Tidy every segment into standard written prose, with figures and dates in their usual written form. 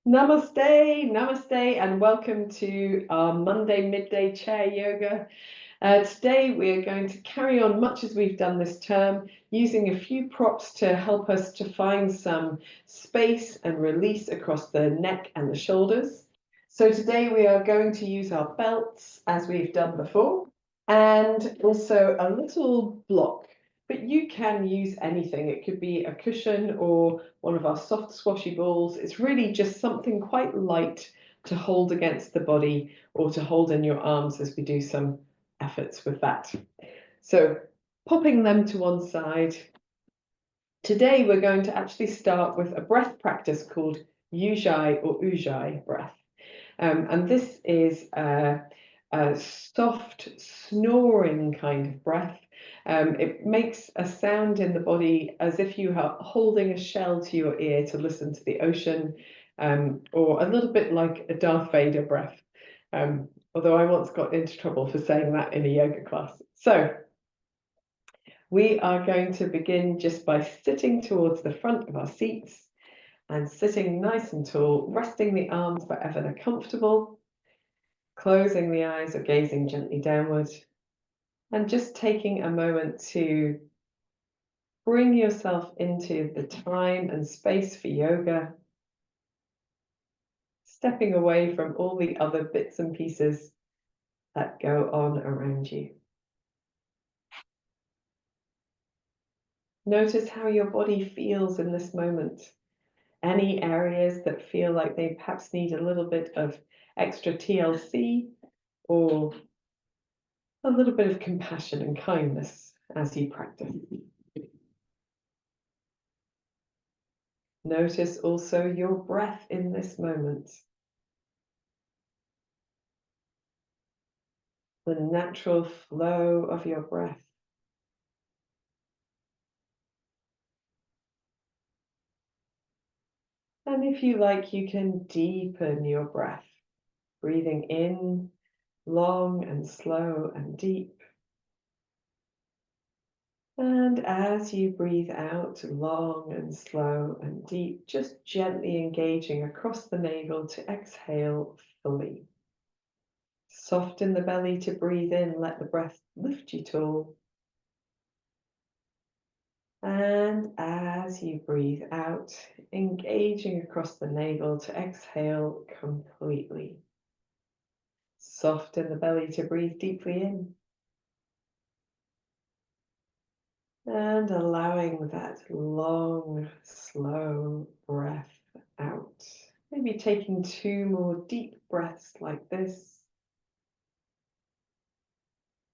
Namaste, namaste, and welcome to our Monday midday chair yoga. Today we are going to carry on much as we've done this term, using a few props to help us to find some space and release across the neck and the shoulders. So today we are going to use our belts as we've done before, and also a little block. But you can use anything. It could be a cushion or one of our soft squashy balls. It's really just something quite light to hold against the body or to hold in your arms as we do some efforts with that. So popping them to one side. Today we're going to actually start with a breath practice called Ujjayi or Ujjayi breath. And this is a soft snoring kind of breath. It makes a sound in the body as if you are holding a shell to your ear to listen to the ocean, or a little bit like a Darth Vader breath. Although I once got into trouble for saying that in a yoga class. So we are going to begin just by sitting towards the front of our seats and sitting nice and tall, resting the arms wherever they're comfortable, closing the eyes or gazing gently downward, and just taking a moment to bring yourself into the time and space for yoga, stepping away from all the other bits and pieces that go on around you. Notice how your body feels in this moment. Any areas that feel like they perhaps need a little bit of extra TLC or a little bit of compassion and kindness as you practice. Notice also your breath in this moment. The natural flow of your breath. And if you like, you can deepen your breath, breathing in long and slow and deep. And as you breathe out long and slow and deep, just gently engaging across the navel to exhale fully. Soften the belly to breathe in, let the breath lift you tall. And as you breathe out, engaging across the navel to exhale completely. Soften the belly to breathe deeply in. And allowing that long, slow breath out. Maybe taking 2 more deep breaths like this.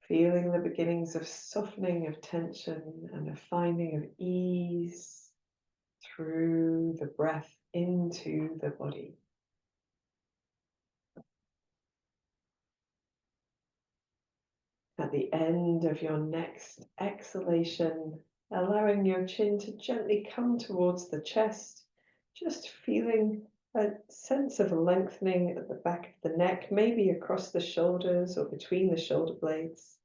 Feeling the beginnings of softening of tension and a finding of ease through the breath into the body. At the end of your next exhalation, allowing your chin to gently come towards the chest, just feeling a sense of lengthening at the back of the neck, maybe across the shoulders or between the shoulder blades.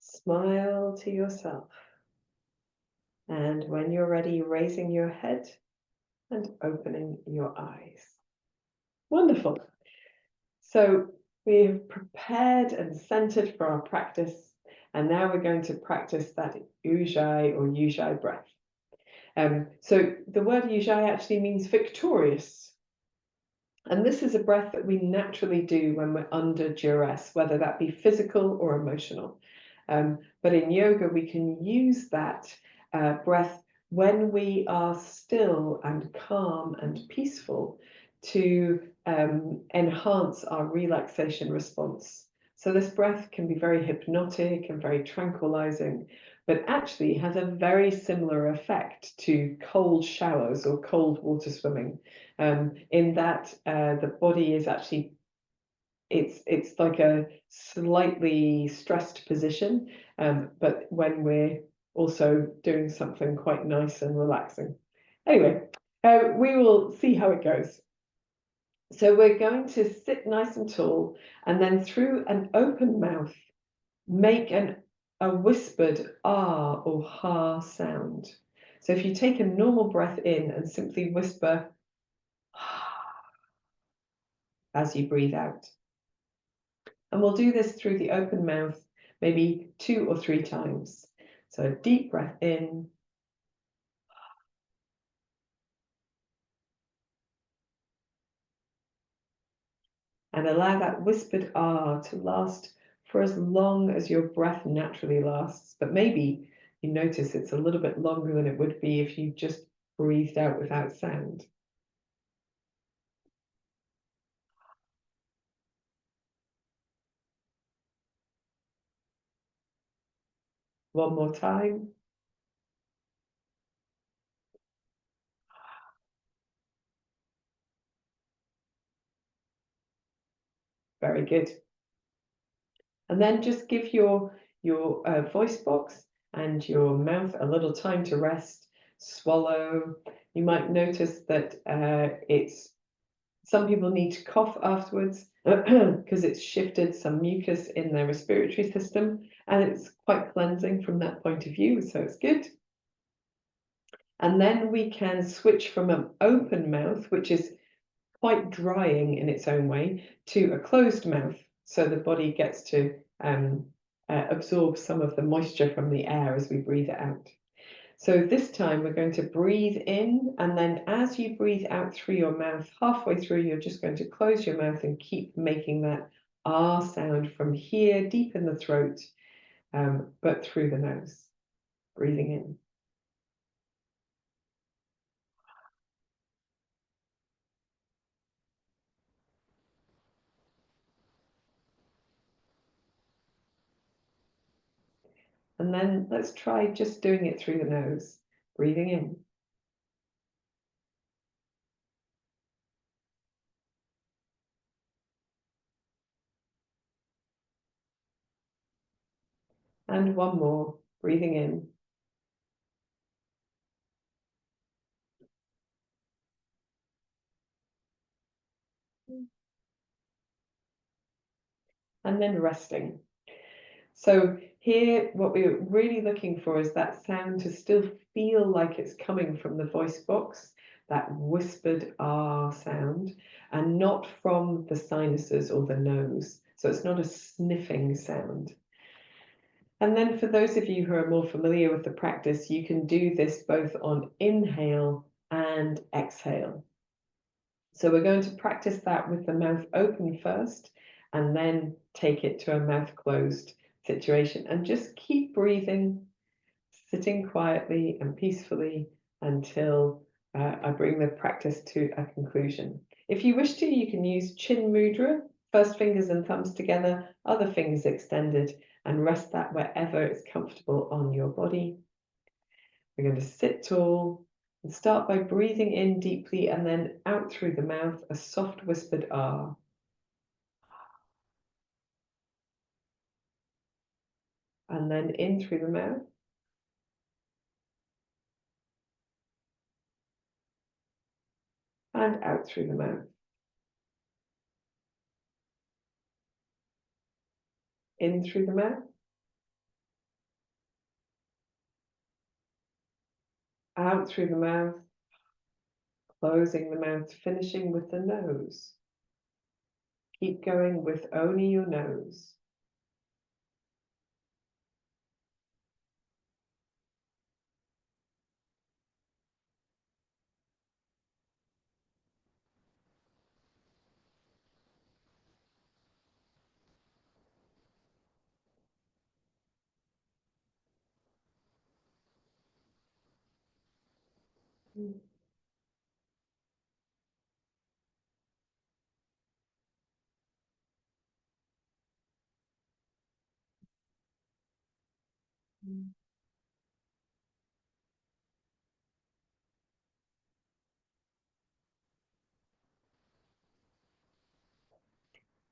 Smile to yourself. And when you're ready, raising your head and opening your eyes. Wonderful. So we have prepared and centered for our practice, and now we're going to practice that Ujjayi or Ujjayi breath. So the word Ujjayi actually means victorious. And this is a breath that we naturally do when we're under duress, whether that be physical or emotional. But in yoga, we can use that breath when we are still and calm and peaceful to enhance our relaxation response. So this breath can be very hypnotic and very tranquilizing, but actually has a very similar effect to cold showers or cold water swimming, in that the body is actually, it's like a slightly stressed position, but when we're also doing something quite nice and relaxing. Anyway, we will see how it goes. So we're going to sit nice and tall, and then through an open mouth, make a whispered ah or ha sound. So if you take a normal breath in and simply whisper, as you breathe out. And we'll do this through the open mouth, maybe 2 or 3 times. So deep breath in. And allow that whispered ah to last for as long as your breath naturally lasts. But maybe you notice it's a little bit longer than it would be if you just breathed out without sound. One more time. Very good. And then just give your voice box and your mouth a little time to rest, swallow. You might notice that some people need to cough afterwards because it's shifted some mucus in their respiratory system, and it's quite cleansing from that point of view, so it's good. And then we can switch from an open mouth, which is quite drying in its own way, to a closed mouth, so the body gets to absorb some of the moisture from the air as we breathe it out. So this time we're going to breathe in, and then as you breathe out through your mouth, halfway through, you're just going to close your mouth and keep making that ah sound from here, deep in the throat, but through the nose, breathing in. And then let's try just doing it through the nose, breathing in. And one more, breathing in. And then resting. So here, what we're really looking for is that sound to still feel like it's coming from the voice box, that whispered ah sound, and not from the sinuses or the nose. So it's not a sniffing sound. And then for those of you who are more familiar with the practice, you can do this both on inhale and exhale. So we're going to practice that with the mouth open first, and then take it to a mouth closed situation, and just keep breathing, sitting quietly and peacefully until I bring the practice to a conclusion. If you wish to, you can use chin mudra, first fingers and thumbs together, other fingers extended, and rest that wherever it's comfortable on your body. We're going to sit tall and start by breathing in deeply and then out through the mouth, a soft whispered ah. And then in through the mouth. And out through the mouth. In through the mouth. Out through the mouth. Closing the mouth, finishing with the nose. Keep going with only your nose.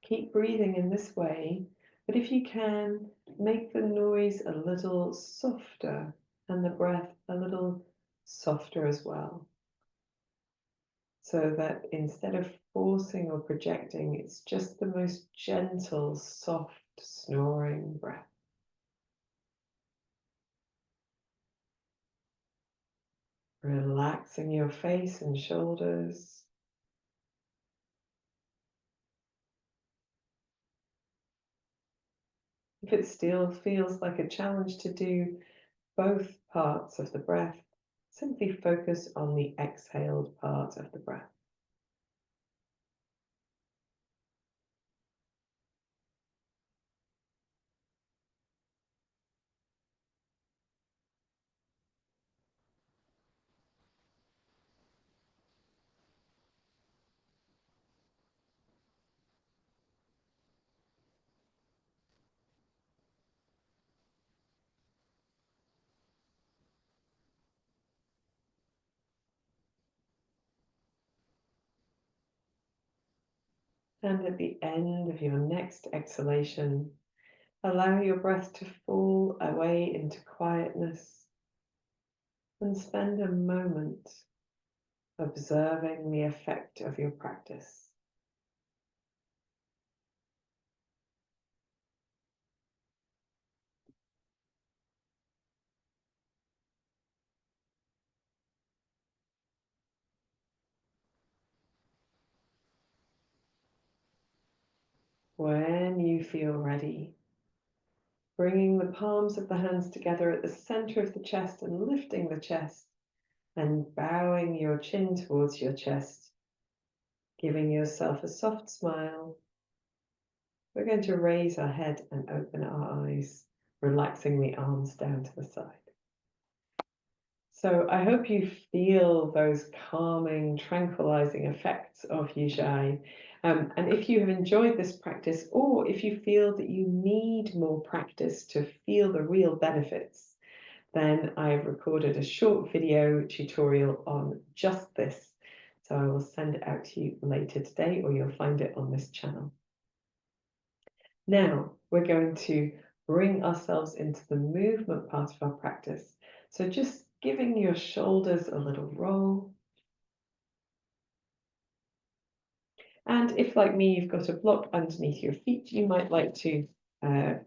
Keep breathing in this way, but if you can, make the noise a little softer and the breath a little softer as well. So that instead of forcing or projecting, it's just the most gentle, soft, snoring breath. Relaxing your face and shoulders. If it still feels like a challenge to do both parts of the breath, simply focus on the exhaled part of the breath. And at the end of your next exhalation, allow your breath to fall away into quietness and spend a moment observing the effect of your practice. When you feel ready, bringing the palms of the hands together at the center of the chest and lifting the chest and bowing your chin towards your chest, giving yourself a soft smile. We're going to raise our head and open our eyes, relaxing the arms down to the side. So I hope you feel those calming, tranquilizing effects of Ujjayi. And if you have enjoyed this practice, or if you feel that you need more practice to feel the real benefits, then I've recorded a short video tutorial on just this. So I will send it out to you later today, or you'll find it on this channel. Now we're going to bring ourselves into the movement part of our practice. So just giving your shoulders a little roll. And if, like me, you've got a block underneath your feet, you might like to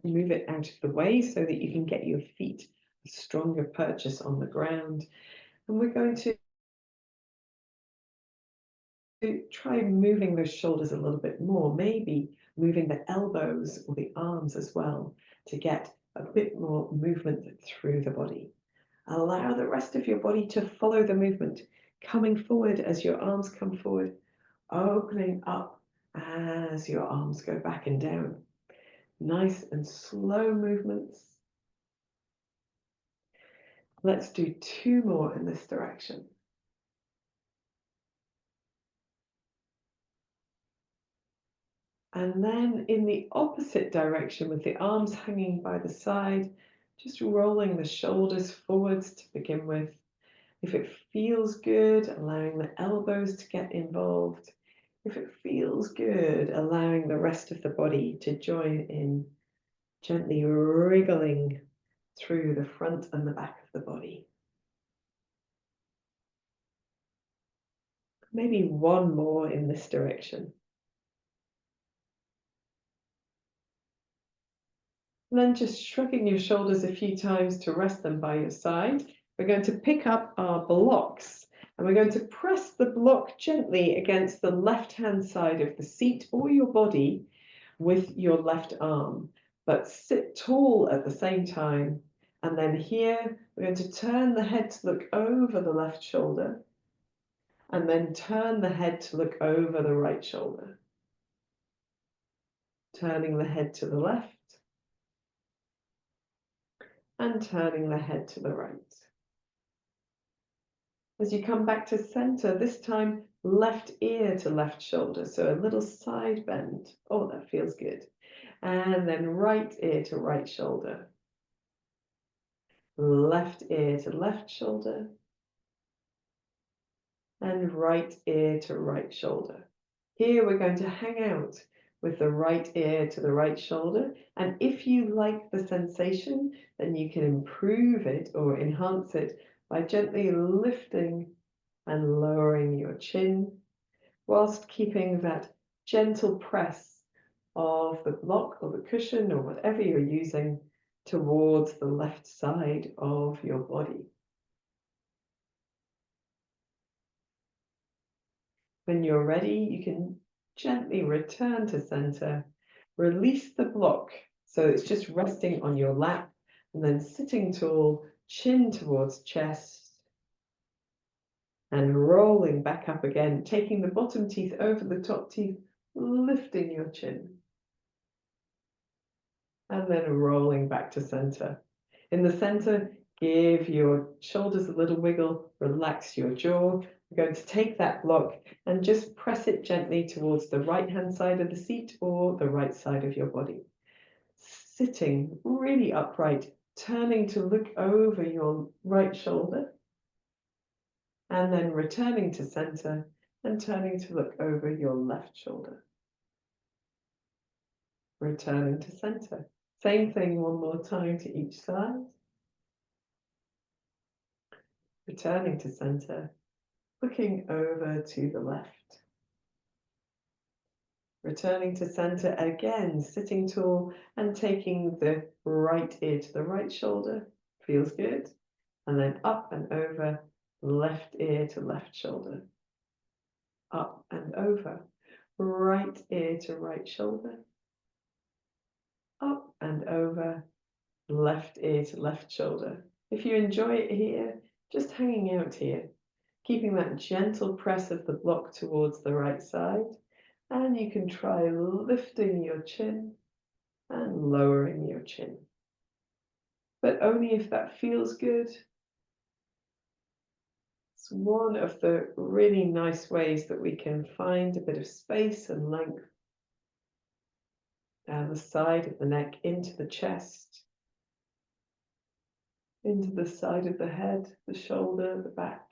move it out of the way so that you can get your feet a stronger purchase on the ground. And we're going to try moving those shoulders a little bit more, maybe moving the elbows or the arms as well to get a bit more movement through the body. Allow the rest of your body to follow the movement, coming forward as your arms come forward, opening up as your arms go back and down. Nice and slow movements. Let's do 2 more in this direction. And then in the opposite direction with the arms hanging by the side, just rolling the shoulders forwards to begin with. If it feels good, allowing the elbows to get involved. If it feels good, allowing the rest of the body to join in, gently wriggling through the front and the back of the body. Maybe 1 more in this direction. And then just shrugging your shoulders a few times to rest them by your side. We're going to pick up our blocks and we're going to press the block gently against the left-hand side of the seat or your body with your left arm, but sit tall at the same time. And then here, we're going to turn the head to look over the left shoulder and then turn the head to look over the right shoulder. Turning the head to the left and turning the head to the right. As you come back to center, this time left ear to left shoulder, so a little side bend. Oh, that feels good. And then right ear to right shoulder. Left ear to left shoulder. And right ear to right shoulder. Here we're going to hang out with the right ear to the right shoulder. And if you like the sensation, then you can improve it or enhance it by gently lifting and lowering your chin whilst keeping that gentle press of the block or the cushion or whatever you're using towards the left side of your body. When you're ready, you can gently return to center, release the block So it's just resting on your lap and then sitting tall, chin towards chest, and rolling back up again, taking the bottom teeth over the top teeth, lifting your chin, and then rolling back to center. In the center, give your shoulders a little wiggle, relax your jaw. We're going to take that block and just press it gently towards the right-hand side of the seat or the right side of your body. Sitting really upright, turning to look over your right shoulder, and then returning to center and turning to look over your left shoulder. Returning to center. Same thing one more time to each side. Returning to center, looking over to the left. Returning to center again, sitting tall and taking the right ear to the right shoulder. Feels good. And then up and over, left ear to left shoulder. Up and over, right ear to right shoulder. Up and over, left ear to left shoulder. If you enjoy it here, just hanging out here, keeping that gentle press of the block towards the right side. And you can try lifting your chin and lowering your chin, but only if that feels good. It's one of the really nice ways that we can find a bit of space and length down the side of the neck, into the chest, into the side of the head, the shoulder, the back.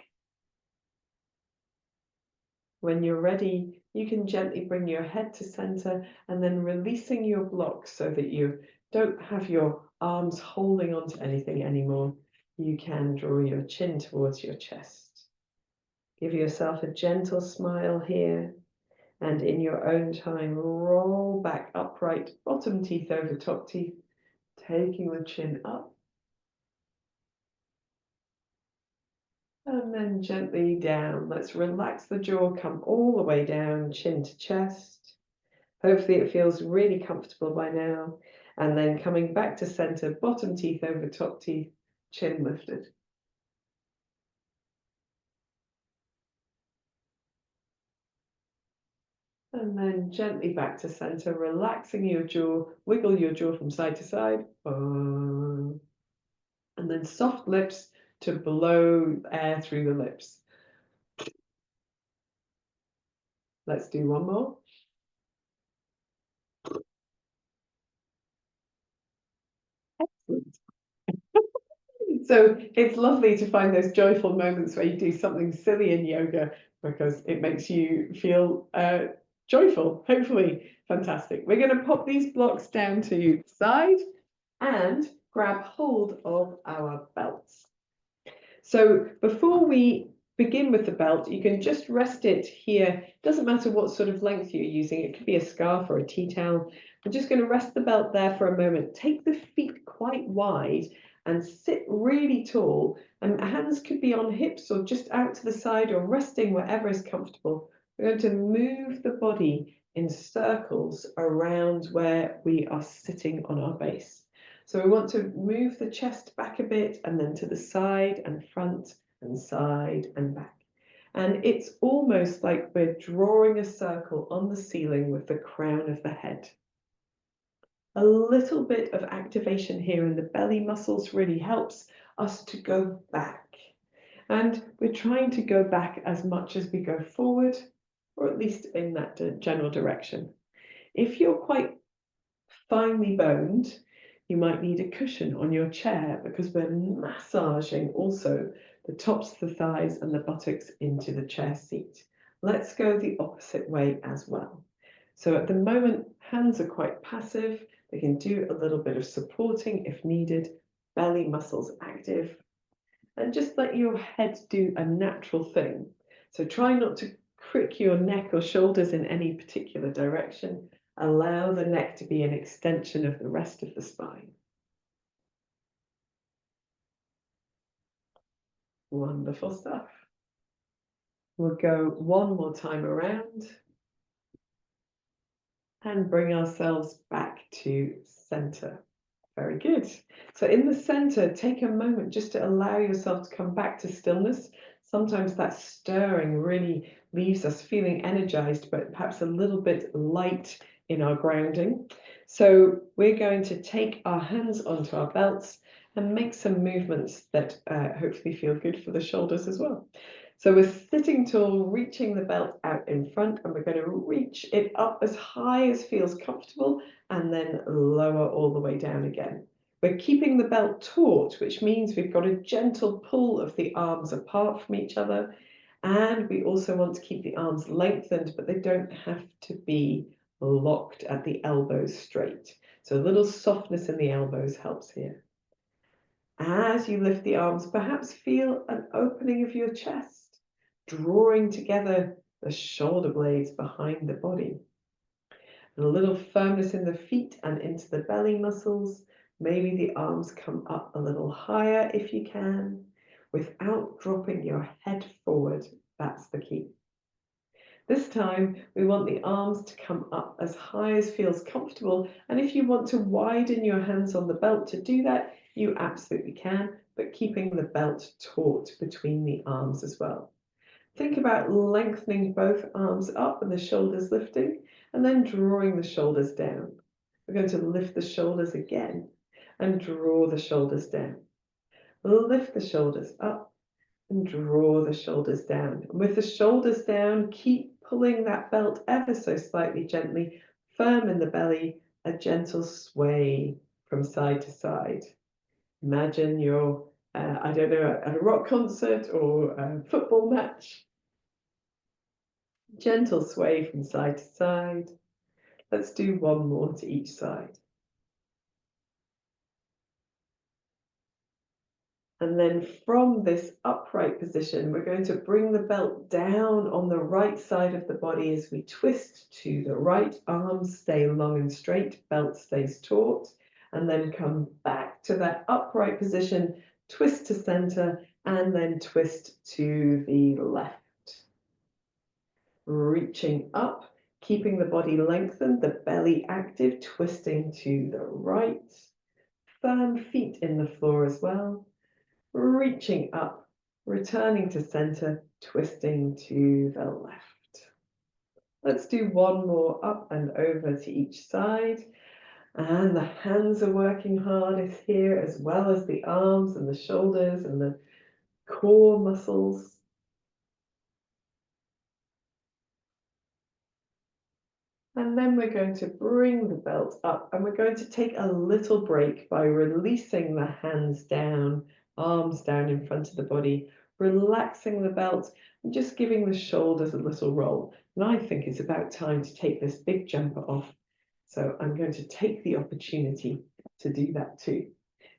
When you're ready, you can gently bring your head to center and then releasing your block so that you don't have your arms holding onto anything anymore. You can draw your chin towards your chest. Give yourself a gentle smile here, and in your own time, roll back upright, bottom teeth over top teeth, taking the chin up. And then gently down. Let's relax the jaw, come all the way down, chin to chest. Hopefully it feels really comfortable by now. And then coming back to center, bottom teeth over top teeth, chin lifted. And then gently back to center, relaxing your jaw, wiggle your jaw from side to side. And then soft lips to blow air through the lips. Let's do one more. Excellent. So it's lovely to find those joyful moments where you do something silly in yoga because it makes you feel joyful, hopefully. Fantastic. We're going to pop these blocks down to the side and grab hold of our belts. So before we begin with the belt, you can just rest it here. It doesn't matter what sort of length you're using. It could be a scarf or a tea towel. I'm just going to rest the belt there for a moment. Take the feet quite wide and sit really tall. And hands could be on hips or just out to the side or resting wherever is comfortable. We're going to move the body in circles around where we are sitting on our base. So we want to move the chest back a bit and then to the side and front and side and back. And it's almost like we're drawing a circle on the ceiling with the crown of the head. A little bit of activation here in the belly muscles really helps us to go back. And we're trying to go back as much as we go forward, or at least in that general direction. If you're quite finely boned, you might need a cushion on your chair because we're massaging also the tops of the thighs and the buttocks into the chair seat. Let's go the opposite way as well. So at the moment, hands are quite passive. They can do a little bit of supporting if needed, belly muscles active, and just let your head do a natural thing. So try not to crick your neck or shoulders in any particular direction. Allow the neck to be an extension of the rest of the spine. Wonderful stuff. We'll go one more time around. And bring ourselves back to center. Very good. So in the center, take a moment just to allow yourself to come back to stillness. Sometimes that stirring really leaves us feeling energized, but perhaps a little bit light in our grounding. So we're going to take our hands onto our belts and make some movements that hopefully feel good for the shoulders as well. So we're sitting tall, reaching the belt out in front, and we're going to reach it up as high as feels comfortable and then lower all the way down again. We're keeping the belt taut, which means we've got a gentle pull of the arms apart from each other. And we also want to keep the arms lengthened, but they don't have to be locked at the elbows straight. So a little softness in the elbows helps here. As you lift the arms, perhaps feel an opening of your chest, drawing together the shoulder blades behind the body. And a little firmness in the feet and into the belly muscles. Maybe the arms come up a little higher if you can, without dropping your head forward. That's the key. This time, we want the arms to come up as high as feels comfortable. And if you want to widen your hands on the belt to do that, you absolutely can, but keeping the belt taut between the arms as well. Think about lengthening both arms up and the shoulders lifting, and then drawing the shoulders down. We're going to lift the shoulders again and draw the shoulders down. Lift the shoulders up and draw the shoulders down. And with the shoulders down, keep pulling that belt ever so slightly gently, firm in the belly, a gentle sway from side to side. Imagine you're, I don't know, at a rock concert or a football match. Gentle sway from side to side. Let's do one more to each side. And then from this upright position, we're going to bring the belt down on the right side of the body as we twist to the right. Arms stay long and straight, belt stays taut, and then come back to that upright position, twist to center, and then twist to the left. Reaching up, keeping the body lengthened, the belly active, twisting to the right. Firm feet in the floor as well. Reaching up, returning to center, twisting to the left. Let's do one more up and over to each side. And the hands are working hard here, as well as the arms and the shoulders and the core muscles. And then we're going to bring the belt up, and we're going to take a little break by releasing the hands down, arms down in front of the body, relaxing the belt and just giving the shoulders a little roll. And I think it's about time to take this big jumper off. So I'm going to take the opportunity to do that too.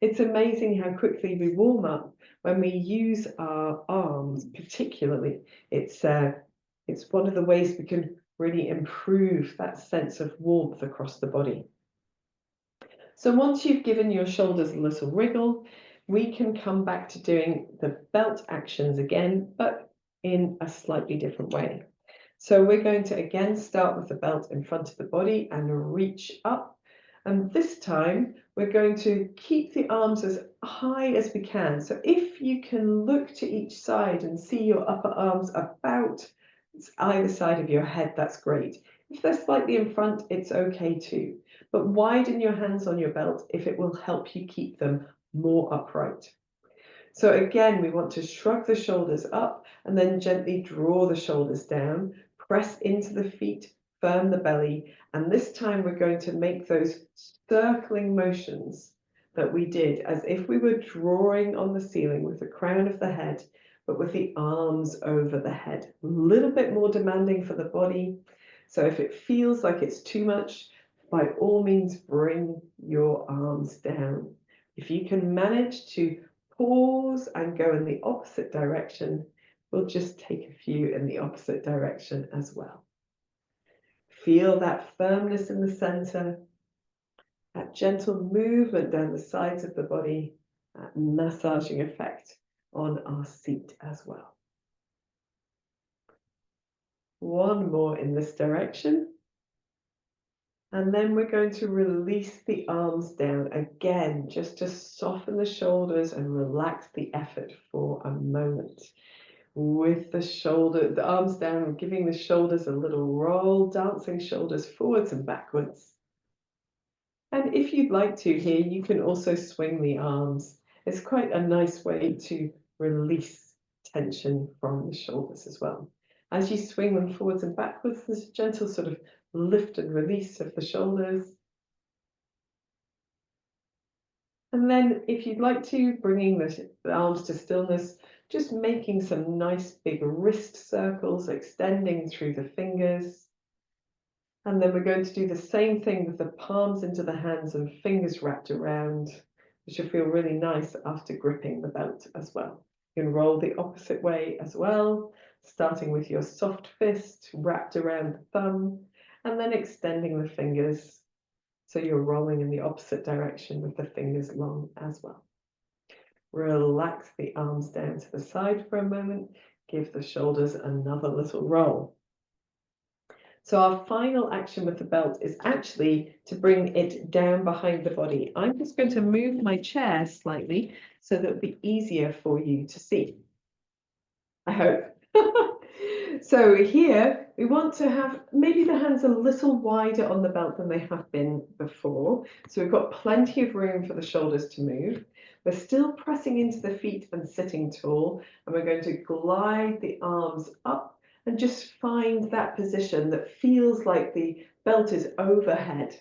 It's amazing how quickly we warm up when we use our arms, particularly. It's one of the ways we can really improve that sense of warmth across the body. So once you've given your shoulders a little wriggle, we can come back to doing the belt actions again, but in a slightly different way. So we're going to again start with the belt in front of the body and reach up. And this time we're going to keep the arms as high as we can. So if you can look to each side and see your upper arms about either side of your head, that's great. If they're slightly in front, it's okay too. But widen your hands on your belt if it will help you keep them more upright. So again, we want to shrug the shoulders up and then gently draw the shoulders down, press into the feet, firm the belly. And this time we're going to make those circling motions that we did as if we were drawing on the ceiling with the crown of the head, but with the arms over the head. A little bit more demanding for the body. So if it feels like it's too much, by all means, bring your arms down. If you can manage to pause and go in the opposite direction, we'll just take a few in the opposite direction as well. Feel that firmness in the center, that gentle movement down the sides of the body, that massaging effect on our seat as well. One more in this direction. And then we're going to release the arms down again, just to soften the shoulders and relax the effort for a moment. With the arms down, giving the shoulders a little roll, dancing shoulders forwards and backwards. And if you'd like to here, you can also swing the arms. It's quite a nice way to release tension from the shoulders as well. As you swing them forwards and backwards, there's a gentle sort of lift and release of the shoulders. And then if you'd like to, bringing the arms to stillness, just making some nice big wrist circles, extending through the fingers. And then we're going to do the same thing with the palms into the hands and fingers wrapped around, which will feel really nice after gripping the belt as well. You can roll the opposite way as well, starting with your soft fist wrapped around the thumb, and then extending the fingers. So you're rolling in the opposite direction with the fingers long as well. Relax the arms down to the side for a moment. Give the shoulders another little roll. So our final action with the belt is actually to bring it down behind the body. I'm just going to move my chair slightly so that it'll be easier for you to see. I hope. So here we want to have maybe the hands a little wider on the belt than they have been before. So we've got plenty of room for the shoulders to move. We're still pressing into the feet and sitting tall, and we're going to glide the arms up and just find that position that feels like the belt is overhead.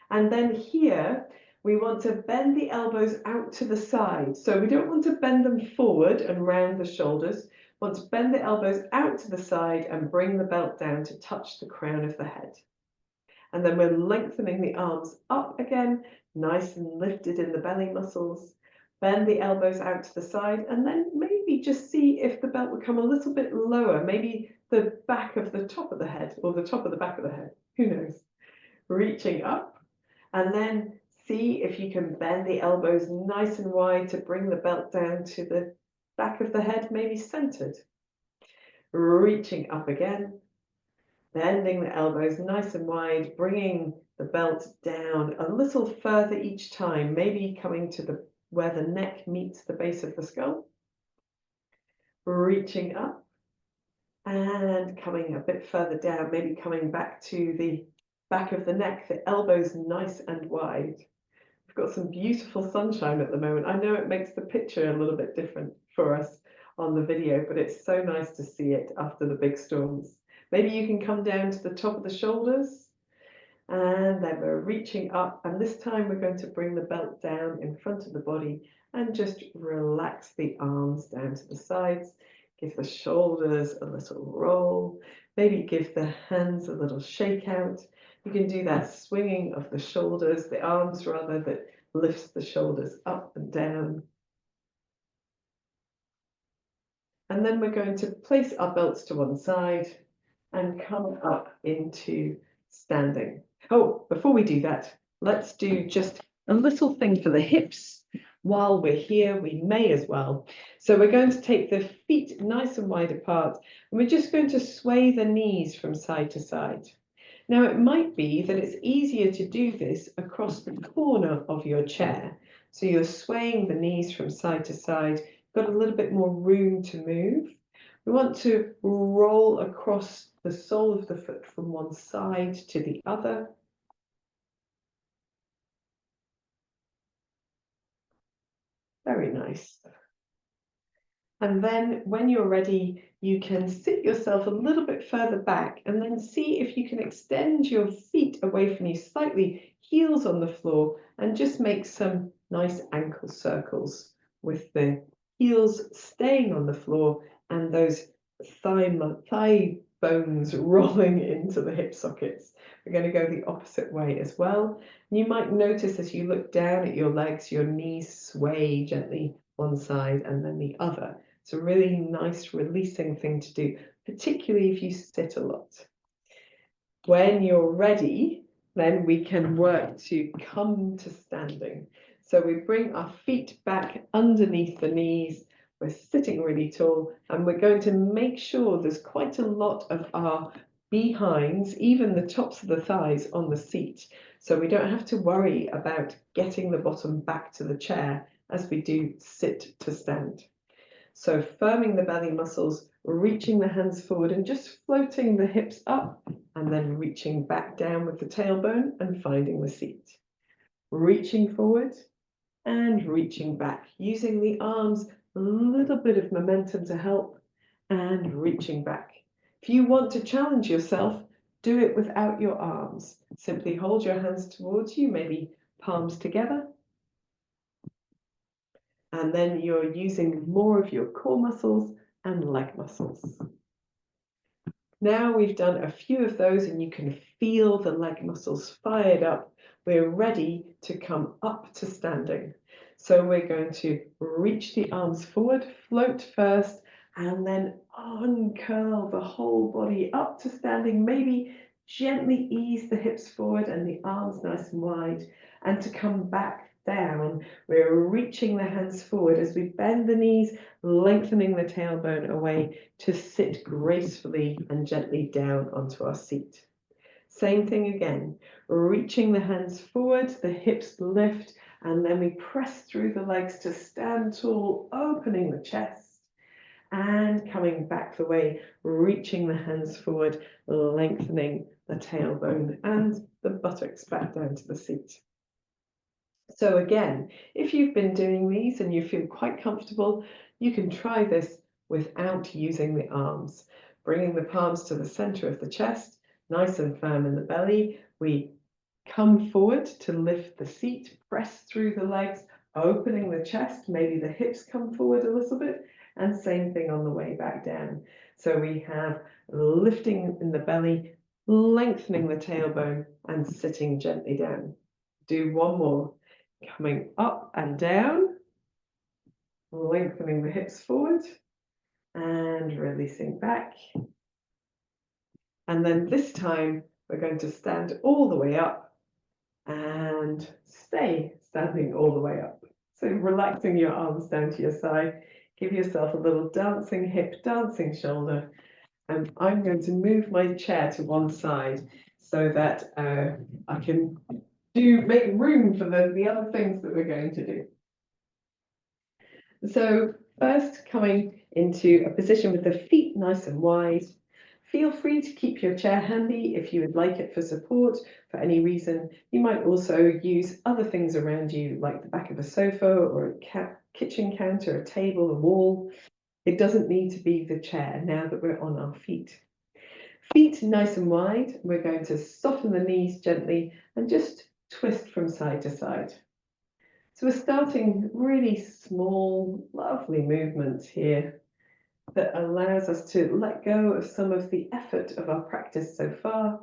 And then here, we want to bend the elbows out to the side. So we don't want to bend them forward and round the shoulders. We want to bend the elbows out to the side and bring the belt down to touch the crown of the head. And then we're lengthening the arms up again, nice and lifted in the belly muscles. Bend the elbows out to the side, and then maybe just see if the belt would come a little bit lower, maybe the back of the top of the head or the top of the back of the head, who knows. Reaching up. And then see if you can bend the elbows nice and wide to bring the belt down to the back of the head, maybe centered. Reaching up again, bending the elbows nice and wide, bringing the belt down a little further each time, maybe coming to where the neck meets the base of the skull. Reaching up and coming a bit further down, maybe coming back to the back of the neck, the elbows nice and wide. We've got some beautiful sunshine at the moment. I know it makes the picture a little bit different for us on the video, but it's so nice to see it after the big storms. Maybe you can come down to the top of the shoulders, and then we're reaching up, and this time we're going to bring the belt down in front of the body and just relax the arms down to the sides. Give the shoulders a little roll, maybe give the hands a little shake out. You can do that swinging of the shoulders, the arms rather, that lifts the shoulders up and down. And then we're going to place our belts to one side and come up into standing. Oh, before we do that, let's do just a little thing for the hips. While we're here, we may as well. So we're going to take the feet nice and wide apart, and we're just going to sway the knees from side to side. Now, it might be that it's easier to do this across the corner of your chair. So you're swaying the knees from side to side, got a little bit more room to move. We want to roll across the sole of the foot from one side to the other. Very nice. And then when you're ready, you can sit yourself a little bit further back and then see if you can extend your feet away from you slightly, heels on the floor, and just make some nice ankle circles with the heels staying on the floor and those thigh bones rolling into the hip sockets. We're going to go the opposite way as well. You might notice as you look down at your legs, your knees sway gently one side and then the other. It's a really nice releasing thing to do, particularly if you sit a lot. When you're ready, then we can work to come to standing. So we bring our feet back underneath the knees. We're sitting really tall, and we're going to make sure there's quite a lot of our behinds, even the tops of the thighs on the seat. So we don't have to worry about getting the bottom back to the chair as we do sit to stand. So firming the belly muscles, reaching the hands forward and just floating the hips up and then reaching back down with the tailbone and finding the seat. Reaching forward and reaching back, using the arms, a little bit of momentum to help, and reaching back. If you want to challenge yourself, do it without your arms. Simply hold your hands towards you, maybe palms together. And then you're using more of your core muscles and leg muscles. Now we've done a few of those and you can feel the leg muscles fired up. We're ready to come up to standing. So we're going to reach the arms forward, float first, and then uncurl the whole body up to standing. Maybe gently ease the hips forward and the arms nice and wide. And to come back down, we're reaching the hands forward as we bend the knees, lengthening the tailbone away to sit gracefully and gently down onto our seat. Same thing again, reaching the hands forward, the hips lift, and then we press through the legs to stand tall, opening the chest, and coming back the way, reaching the hands forward, lengthening the tailbone and the buttocks back down to the seat. So again, if you've been doing these and you feel quite comfortable, you can try this without using the arms. Bringing the palms to the center of the chest, nice and firm in the belly. We come forward to lift the seat, press through the legs, opening the chest, maybe the hips come forward a little bit, and same thing on the way back down. So we have lifting in the belly, lengthening the tailbone, and sitting gently down. Do one more. Coming up and down, lengthening the hips forward and releasing back. And then this time we're going to stand all the way up and stay standing all the way up. So relaxing your arms down to your side, give yourself a little dancing hip, dancing shoulder. And I'm going to move my chair to one side so that I can make room for the other things that we're going to do. So first, coming into a position with the feet nice and wide. Feel free to keep your chair handy if you would like it for support for any reason. You might also use other things around you, like the back of a sofa or a kitchen counter, a table, a wall. It doesn't need to be the chair now that we're on our feet. Feet nice and wide. We're going to soften the knees gently and just twist from side to side. So we're starting really small, lovely movements here that allows us to let go of some of the effort of our practice so far.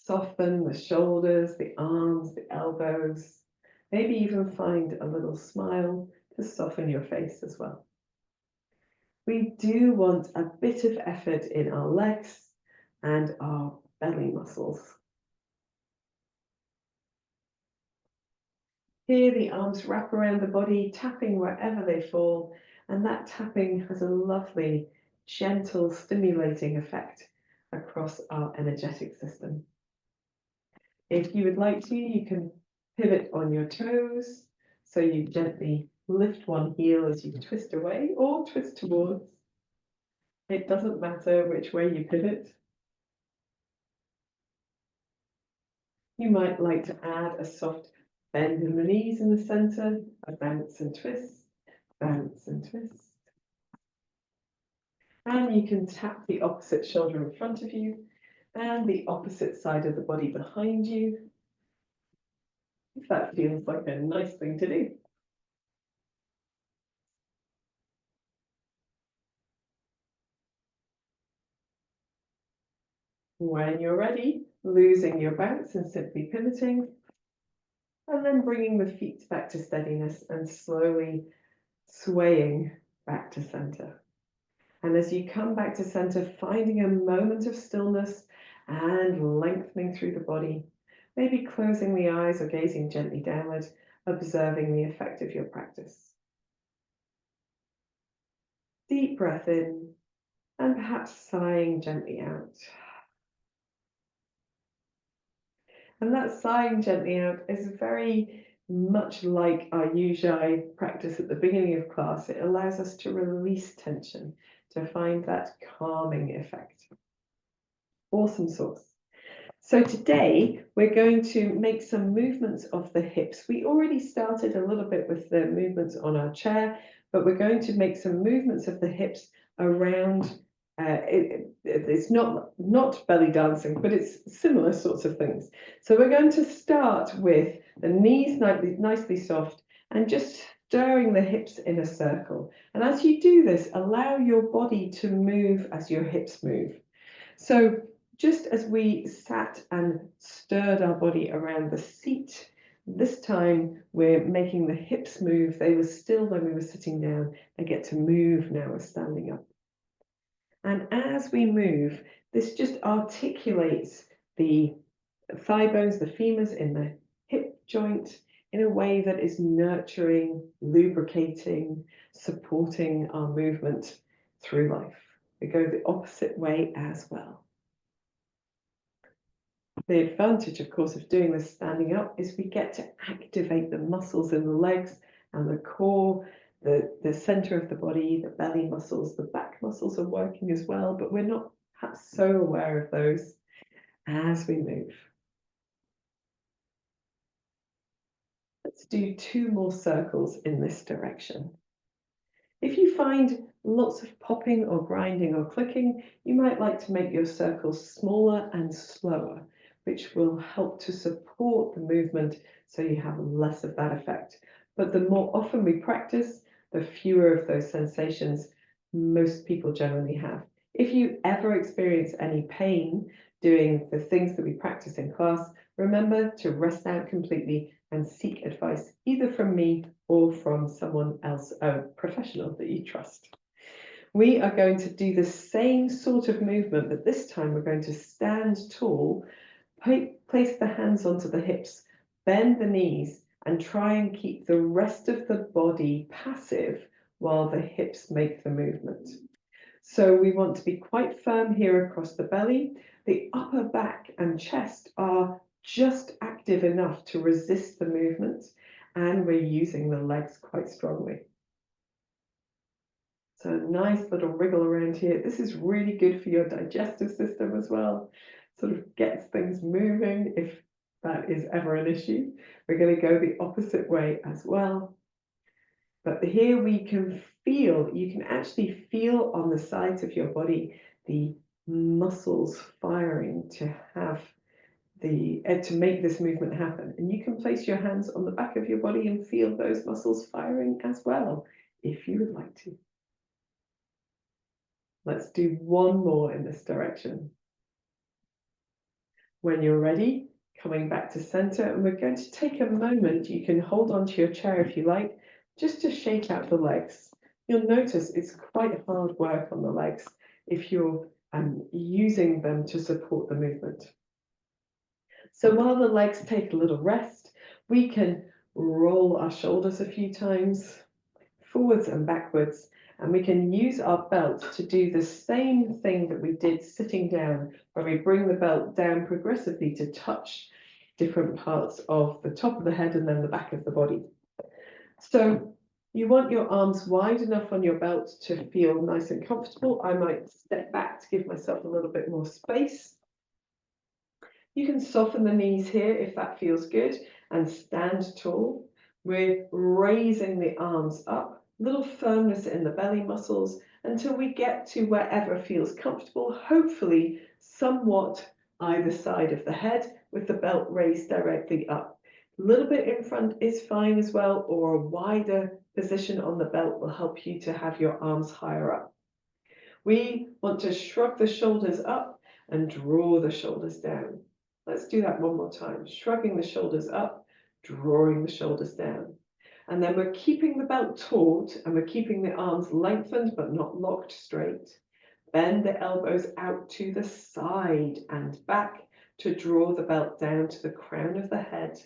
Soften the shoulders, the arms, the elbows. Maybe even find a little smile to soften your face as well. We do want a bit of effort in our legs and our belly muscles. Here the arms wrap around the body, tapping wherever they fall, and that tapping has a lovely, gentle, stimulating effect across our energetic system. If you would like to, you can pivot on your toes, so you gently lift one heel as you twist away or twist towards. It doesn't matter which way you pivot. You might like to add a soft bend in the knees in the center, a bounce and twist, bounce and twist. And you can tap the opposite shoulder in front of you and the opposite side of the body behind you, if that feels like a nice thing to do. When you're ready, losing your bounce and simply pivoting, and then bringing the feet back to steadiness and slowly swaying back to center. And as you come back to center, finding a moment of stillness and lengthening through the body, maybe closing the eyes or gazing gently downward, observing the effect of your practice. Deep breath in and perhaps sighing gently out. And that sighing gently out is very much like our Ujjayi practice at the beginning of class. It allows us to release tension, to find that calming effect. Awesome sauce. So today we're going to make some movements of the hips. We already started a little bit with the movements on our chair, but we're going to make some movements of the hips around. It's not belly dancing, but it's similar sorts of things. So we're going to start with the knees nicely soft and just stirring the hips in a circle. And as you do this, allow your body to move as your hips move. So just as we sat and stirred our body around the seat, this time we're making the hips move. They were still when we were sitting down. They get to move now we're standing up. And as we move, this just articulates the thigh bones, the femurs in the hip joint in a way that is nurturing, lubricating, supporting our movement through life. We go the opposite way as well. The advantage, of course, of doing this standing up is we get to activate the muscles in the legs and the core, the center of the body, the belly muscles, the back muscles are working as well, but we're not perhaps so aware of those as we move. Let's do 2 more circles in this direction. If you find lots of popping or grinding or clicking, you might like to make your circles smaller and slower, which will help to support the movement so you have less of that effect. But the more often we practice, the fewer of those sensations most people generally have. If you ever experience any pain doing the things that we practice in class, remember to rest out completely and seek advice either from me or from someone else, a professional that you trust. We are going to do the same sort of movement, but this time we're going to stand tall, place the hands onto the hips, bend the knees, and try and keep the rest of the body passive while the hips make the movement. So we want to be quite firm here across the belly. The upper back and chest are just active enough to resist the movement, and we're using the legs quite strongly. So a nice little wriggle around here. This is really good for your digestive system as well. Sort of gets things moving if that is ever an issue. We're going to go the opposite way as well. But here we can feel, you can actually feel on the sides of your body the muscles firing to have to make this movement happen. And you can place your hands on the back of your body and feel those muscles firing as well, if you would like to. Let's do 1 more in this direction. When you're ready, coming back to center, and we're going to take a moment. You can hold onto your chair if you like, just to shake out the legs. You'll notice it's quite hard work on the legs if you're using them to support the movement. So while the legs take a little rest, we can roll our shoulders a few times, forwards and backwards, and we can use our belt to do the same thing that we did sitting down, where we bring the belt down progressively to touch different parts of the top of the head and then the back of the body. So you want your arms wide enough on your belt to feel nice and comfortable. I might step back to give myself a little bit more space. You can soften the knees here if that feels good and stand tall. We're raising the arms up, little firmness in the belly muscles until we get to wherever feels comfortable, hopefully somewhat either side of the head with the belt raised directly up. A little bit in front is fine as well, or a wider position on the belt will help you to have your arms higher up. We want to shrug the shoulders up and draw the shoulders down. Let's do that 1 more time. Shrugging the shoulders up, drawing the shoulders down. And then we're keeping the belt taut and we're keeping the arms lengthened but not locked straight. Bend the elbows out to the side and back to draw the belt down to the crown of the head.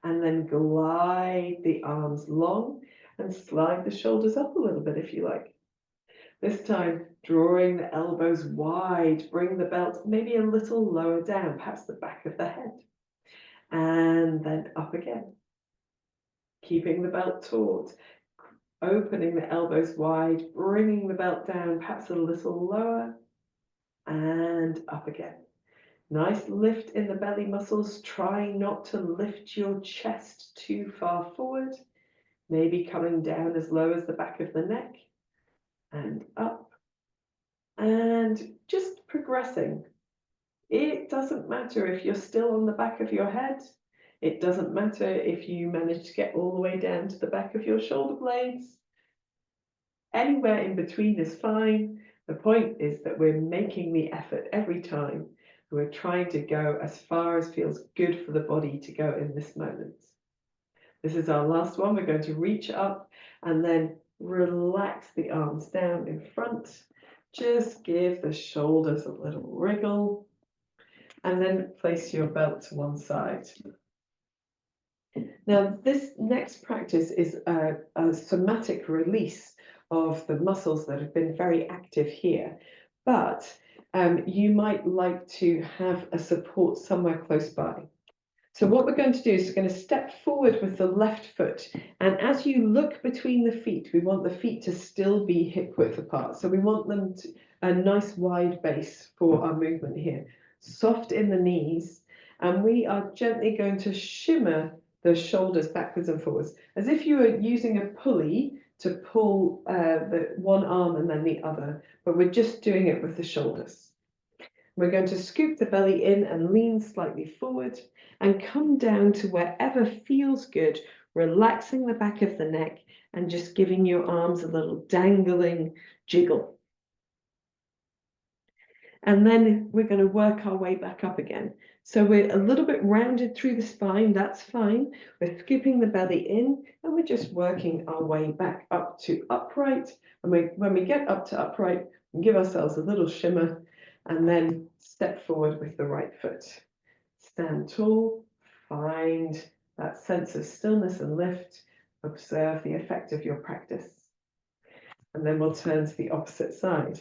And then glide the arms long and slide the shoulders up a little bit if you like. This time, Drawing the elbows wide, bring the belt maybe a little lower down, perhaps the back of the head. And then up again. Keeping the belt taut, opening the elbows wide, bringing the belt down, perhaps a little lower, and up again. Nice lift in the belly muscles. Try not to lift your chest too far forward, maybe coming down as low as the back of the neck, and up, and just progressing. It doesn't matter if you're still on the back of your head. It doesn't matter if you manage to get all the way down to the back of your shoulder blades. Anywhere in between is fine. The point is that we're making the effort every time. We're trying to go as far as feels good for the body to go in this moment. This is our last one. We're going to reach up and then relax the arms down in front. Just give the shoulders a little wriggle. And then place your belt to one side. Now, this next practice is a somatic release of the muscles that have been very active here. But you might like to have a support somewhere close by. So what we're going to do is we're going to step forward with the left foot. And as you look between the feet, we want the feet to still be hip width apart. So we want them to a nice wide base for our movement here. Soft in the knees, and we are gently going to shimmer the shoulders backwards and forwards, as if you were using a pulley to pull the one arm and then the other, but we're just doing it with the shoulders. We're going to scoop the belly in and lean slightly forward and come down to wherever feels good, relaxing the back of the neck and just giving your arms a little dangling jiggle. And then we're going to work our way back up again. So we're a little bit rounded through the spine, that's fine. We're scooping the belly in and we're just working our way back up to upright. And when we get up to upright, we give ourselves a little shimmer and then step forward with the right foot. Stand tall, find that sense of stillness and lift. Observe the effect of your practice. And then we'll turn to the opposite side.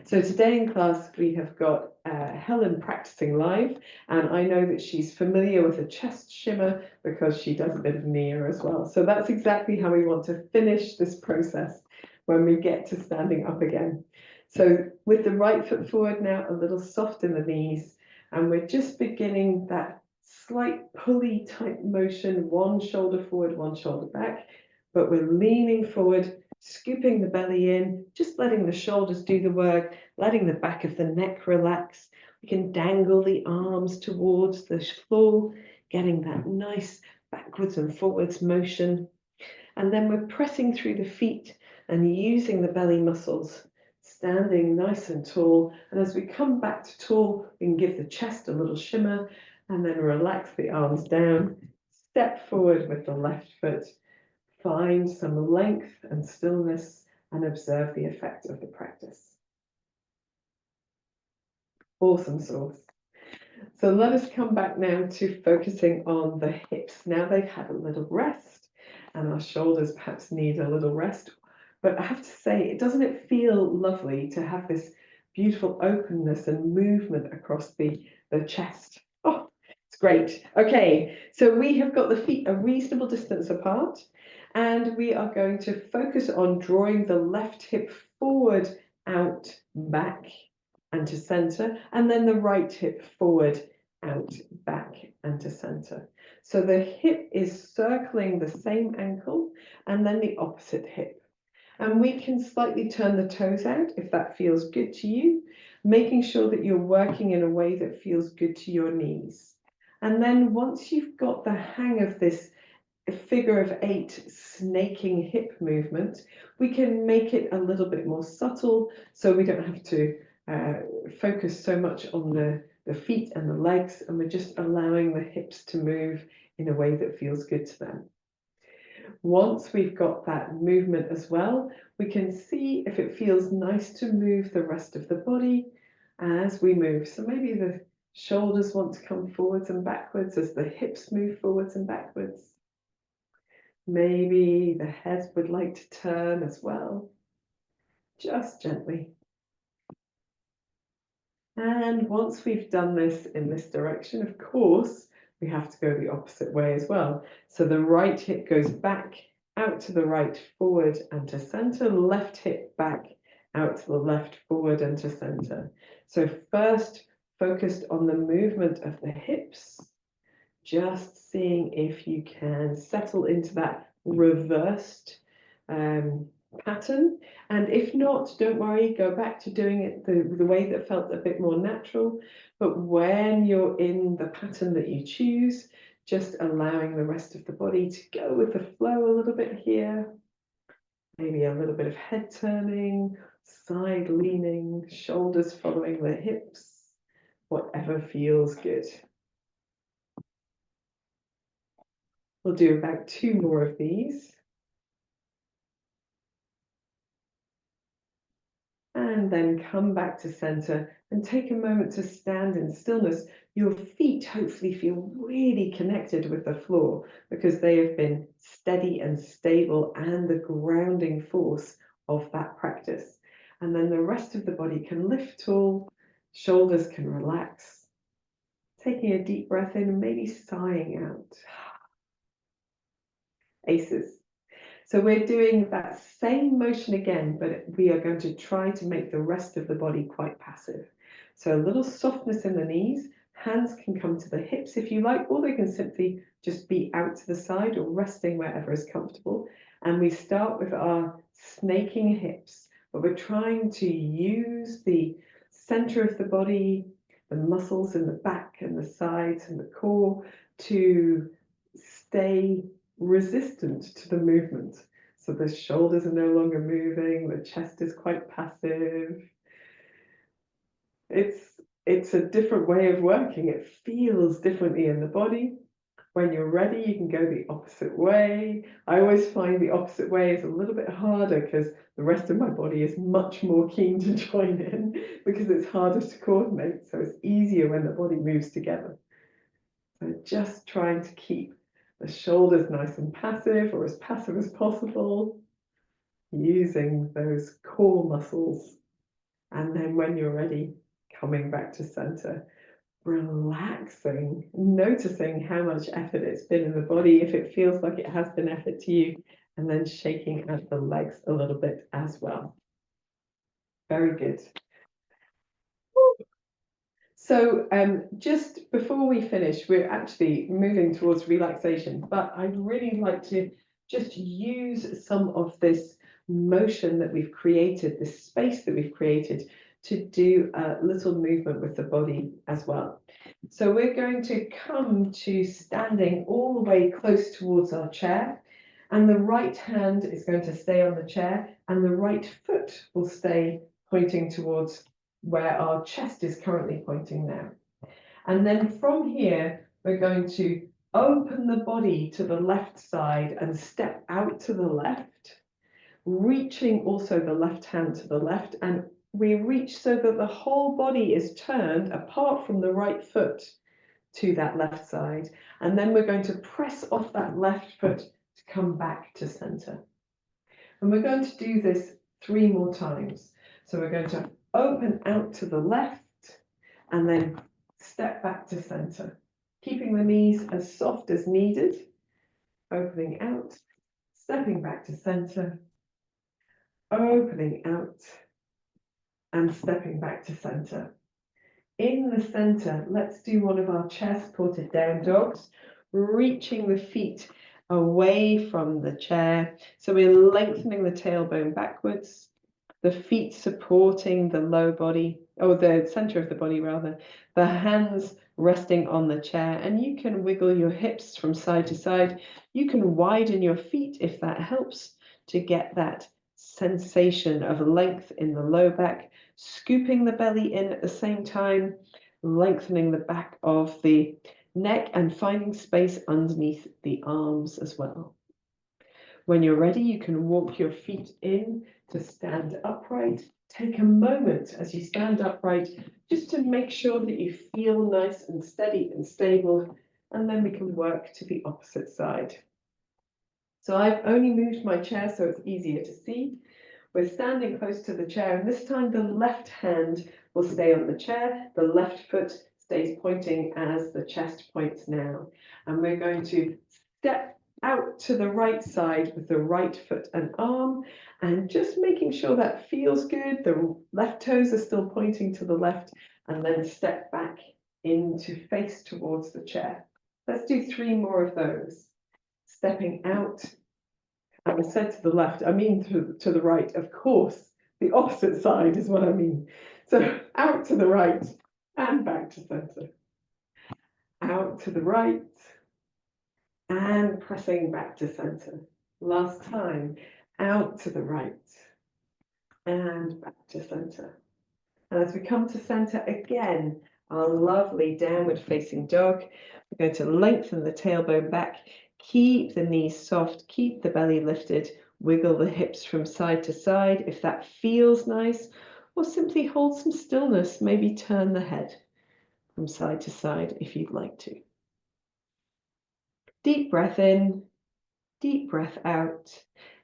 So today in class, we have got Helen practicing live, and I know that she's familiar with a chest shimmer because she does a bit of Nia as well. So that's exactly how we want to finish this process when we get to standing up again. So with the right foot forward now, a little soft in the knees, and we're just beginning that slight pulley type motion, one shoulder forward, one shoulder back, but we're leaning forward, scooping the belly in, just letting the shoulders do the work, letting the back of the neck relax. We can dangle the arms towards the floor, getting that nice backwards and forwards motion. And then we're pressing through the feet and using the belly muscles, standing nice and tall. And as we come back to tall, we can give the chest a little shimmer and then relax the arms down. Step forward with the left foot. Find some length and stillness and observe the effect of the practice. Awesome sauce. So let us come back now to focusing on the hips. Now they've had a little rest and our shoulders perhaps need a little rest. But I have to say, doesn't it feel lovely to have this beautiful openness and movement across the chest? Oh, it's great. Okay, so we have got the feet a reasonable distance apart. And we are going to focus on drawing the left hip forward, out, back, and to center, and then the right hip forward, out, back, and to center. So the hip is circling the same ankle, and then the opposite hip. And we can slightly turn the toes out if that feels good to you, making sure that you're working in a way that feels good to your knees. And then once you've got the hang of this figure of 8 snaking hip movement, we can make it a little bit more subtle so we don't have to focus so much on the feet and the legs, and we're just allowing the hips to move in a way that feels good to them. Once we've got that movement as well, we can see if it feels nice to move the rest of the body as we move. So maybe the shoulders want to come forwards and backwards as the hips move forwards and backwards. Maybe the head would like to turn as well, just gently. And once we've done this in this direction, of course, we have to go the opposite way as well. So the right hip goes back, out to the right, forward and to center, left hip back, out to the left, forward and to center. So first, focused on the movement of the hips, just seeing if you can settle into that reversed pattern. And if not, don't worry, go back to doing it the way that felt a bit more natural. But when you're in the pattern that you choose, just allowing the rest of the body to go with the flow a little bit here. Maybe a little bit of head turning, side leaning, shoulders following the hips, whatever feels good. We'll do about 2 more of these. And then come back to center and take a moment to stand in stillness. Your feet hopefully feel really connected with the floor because they have been steady and stable and the grounding force of that practice. And then the rest of the body can lift tall, shoulders can relax. Taking a deep breath in and maybe sighing out. Aces. So we're doing that same motion again, but we are going to try to make the rest of the body quite passive. So a little softness in the knees, hands can come to the hips if you like, or they can simply just be out to the side or resting wherever is comfortable. And we start with our snaking hips, but we're trying to use the center of the body, the muscles in the back and the sides and the core to stay resistant to the movement. So the shoulders are no longer moving, the chest is quite passive. It's a different way of working. It feels differently in the body. When you're ready, you can go the opposite way. I always find the opposite way is a little bit harder because the rest of my body is much more keen to join in because it's harder to coordinate. So it's easier when the body moves together. So just trying to keep the shoulders nice and passive or as passive as possible, using those core muscles. And then when you're ready, coming back to center, relaxing, noticing how much effort it's been in the body, if it feels like it has been effort to you, and then shaking out the legs a little bit as well. Very good. So just before we finish, we're actually moving towards relaxation, but I'd really like to just use some of this motion that we've created, this space that we've created, to do a little movement with the body as well. So we're going to come to standing all the way close towards our chair, and the right hand is going to stay on the chair, and the right foot will stay pointing towards where our chest is currently pointing now. And then from here, we're going to open the body to the left side and step out to the left, reaching also the left hand to the left. And we reach so that the whole body is turned apart from the right foot to that left side. And then we're going to press off that left foot to come back to center. And we're going to do this 3 more times. So we're going to open out to the left and then step back to center, keeping the knees as soft as needed, opening out, stepping back to center, opening out and stepping back to center. In the center, let's do one of our chest ported down dogs, reaching the feet away from the chair. So we're lengthening the tailbone backwards, the feet supporting the low body, or the center of the body rather, the hands resting on the chair, and you can wiggle your hips from side to side. You can widen your feet if that helps to get that sensation of length in the low back, scooping the belly in at the same time, lengthening the back of the neck and finding space underneath the arms as well. When you're ready, you can walk your feet in to stand upright. Take a moment as you stand upright just to make sure that you feel nice and steady and stable, and then we can work to the opposite side. So I've only moved my chair so it's easier to see. We're standing close to the chair, and this time the left hand will stay on the chair. The left foot stays pointing as the chest points now. And we're going to step out to the right side with the right foot and arm, and just making sure that feels good. The left toes are still pointing to the left, and then step back into face towards the chair. Let's do 3 more of those. Stepping out. And I said to the left, I mean to the right, of course. The opposite side is what I mean. So out to the right and back to center. Out to the right and pressing back to center. Last time, out to the right and back to center. And as we come to center again, our lovely downward facing dog, we're going to lengthen the tailbone back, keep the knees soft, keep the belly lifted, wiggle the hips from side to side if that feels nice, or simply hold some stillness, maybe turn the head from side to side if you'd like to. Deep breath in, deep breath out,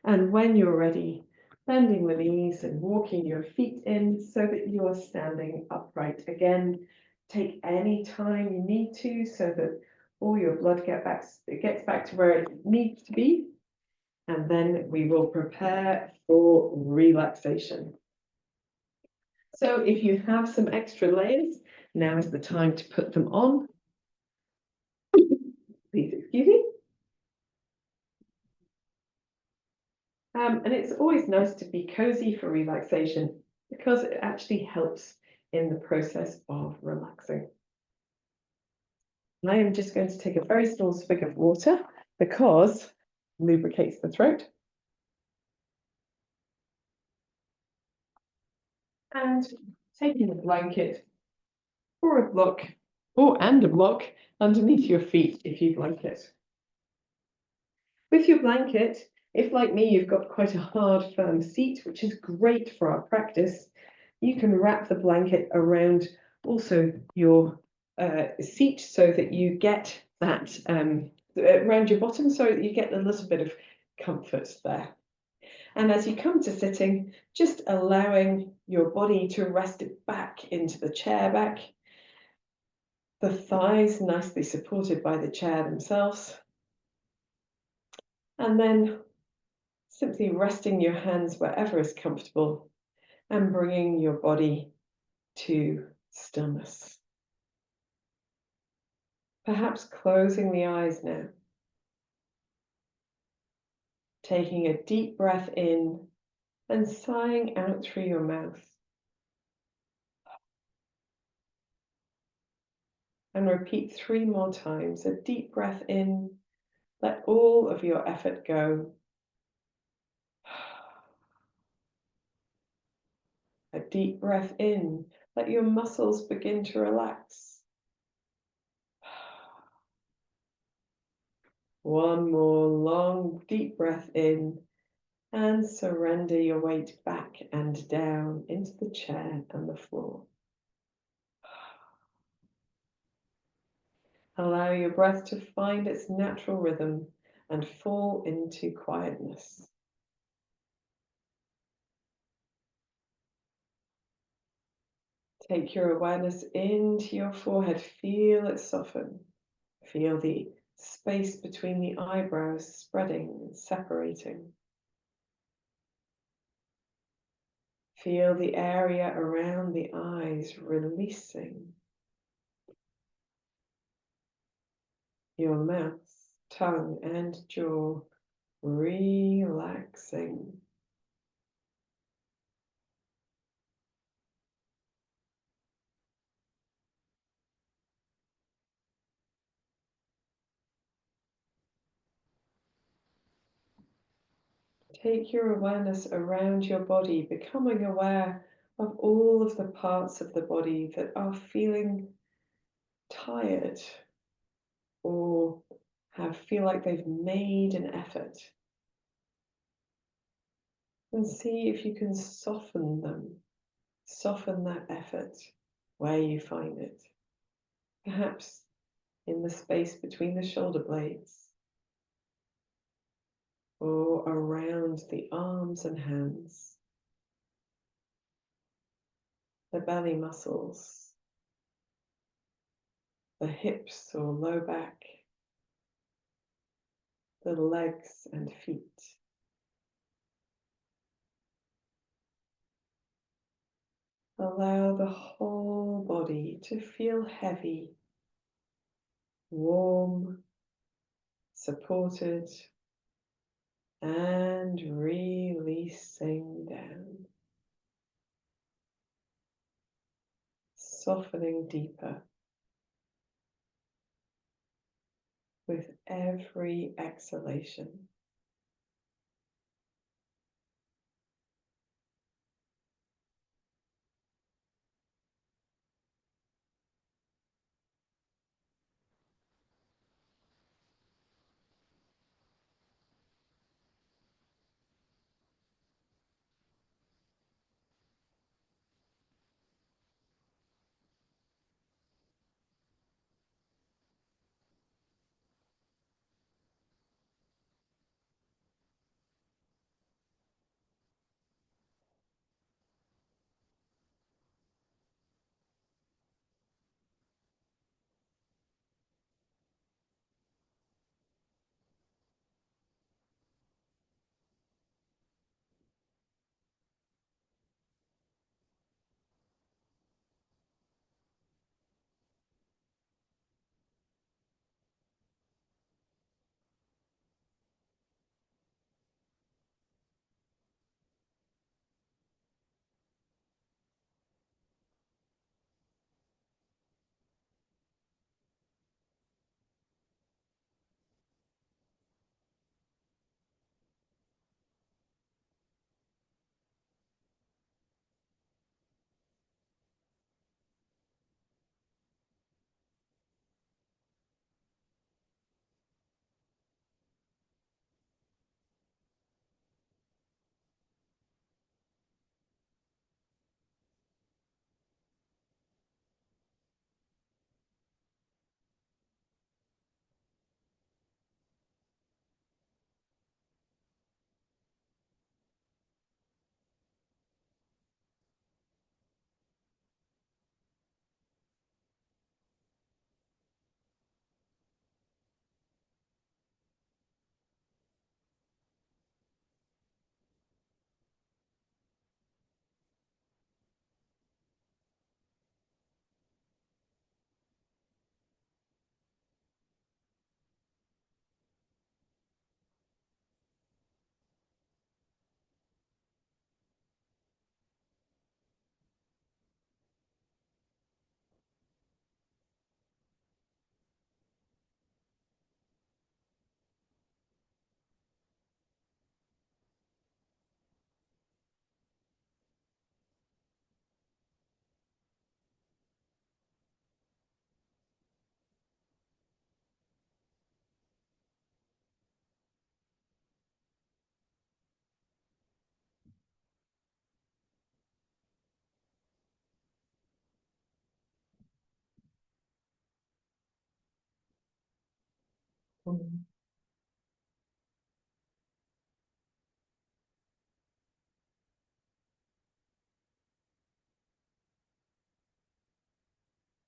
and when you're ready, bending the knees and walking your feet in so that you're standing upright again. Take any time you need to so that all your blood gets back to where it needs to be, and then we will prepare for relaxation. So if you have some extra layers, now is the time to put them on. Please excuse me. And it's always nice to be cozy for relaxation because it actually helps in the process of relaxing. And I am just going to take a very small swig of water because it lubricates the throat. And taking a blanket or a block, and a block underneath your feet if you'd like it. With your blanket, if like me, you've got quite a hard, firm seat, which is great for our practice, you can wrap the blanket around also your seat so that you get that around your bottom so that you get a little bit of comfort there. And as you come to sitting, just allowing your body to rest it back into the chair back, the thighs nicely supported by the chair themselves. And then simply resting your hands wherever is comfortable and bringing your body to stillness. Perhaps closing the eyes now. Taking a deep breath in and sighing out through your mouth. And repeat 3 more times. A deep breath in, let all of your effort go. A deep breath in, let your muscles begin to relax. One more long, deep breath in, and surrender your weight back and down into the chair and the floor. Allow your breath to find its natural rhythm and fall into quietness. Take your awareness into your forehead. Feel it soften. Feel the space between the eyebrows spreading and separating. Feel the area around the eyes releasing. Your mouth, tongue, and jaw relaxing. Take your awareness around your body, becoming aware of all of the parts of the body that are feeling tired or feel like they've made an effort. And see if you can soften them, soften that effort where you find it. Perhaps in the space between the shoulder blades or around the arms and hands. the belly muscles, the hips or low back, the legs and feet. Allow the whole body to feel heavy, warm, supported, and releasing down, softening deeper with every exhalation.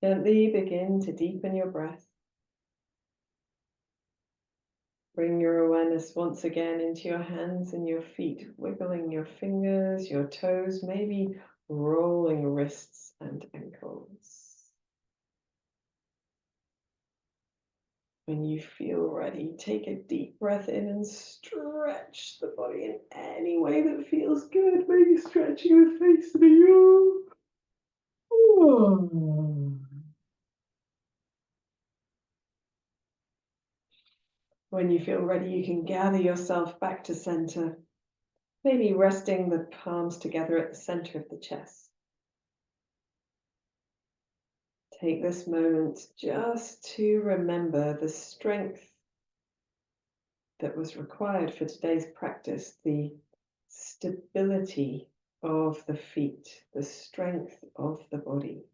Gently begin to deepen your breath. Bring your awareness once again into your hands and your feet, wiggling your fingers, your toes, maybe rolling wrists and ankles. When you feel ready, take a deep breath in and stretch the body in any way that feels good. Maybe stretching your face to you. When you feel ready, you can gather yourself back to center, maybe resting the palms together at the center of the chest. Take this moment just to remember the strength that was required for today's practice, the stability of the feet, the strength of the body.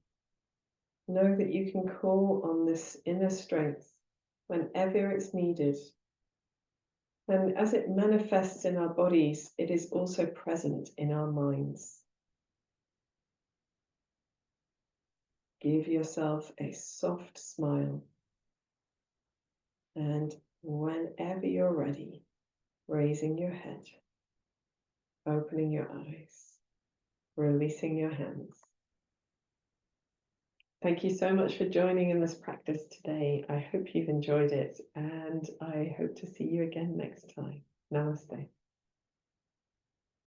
Know that you can call on this inner strength whenever it's needed. And as it manifests in our bodies, it is also present in our minds. give yourself a soft smile. And whenever you're ready, raising your head, opening your eyes, releasing your hands. Thank you so much for joining in this practice today. I hope you've enjoyed it, and I hope to see you again next time. Namaste.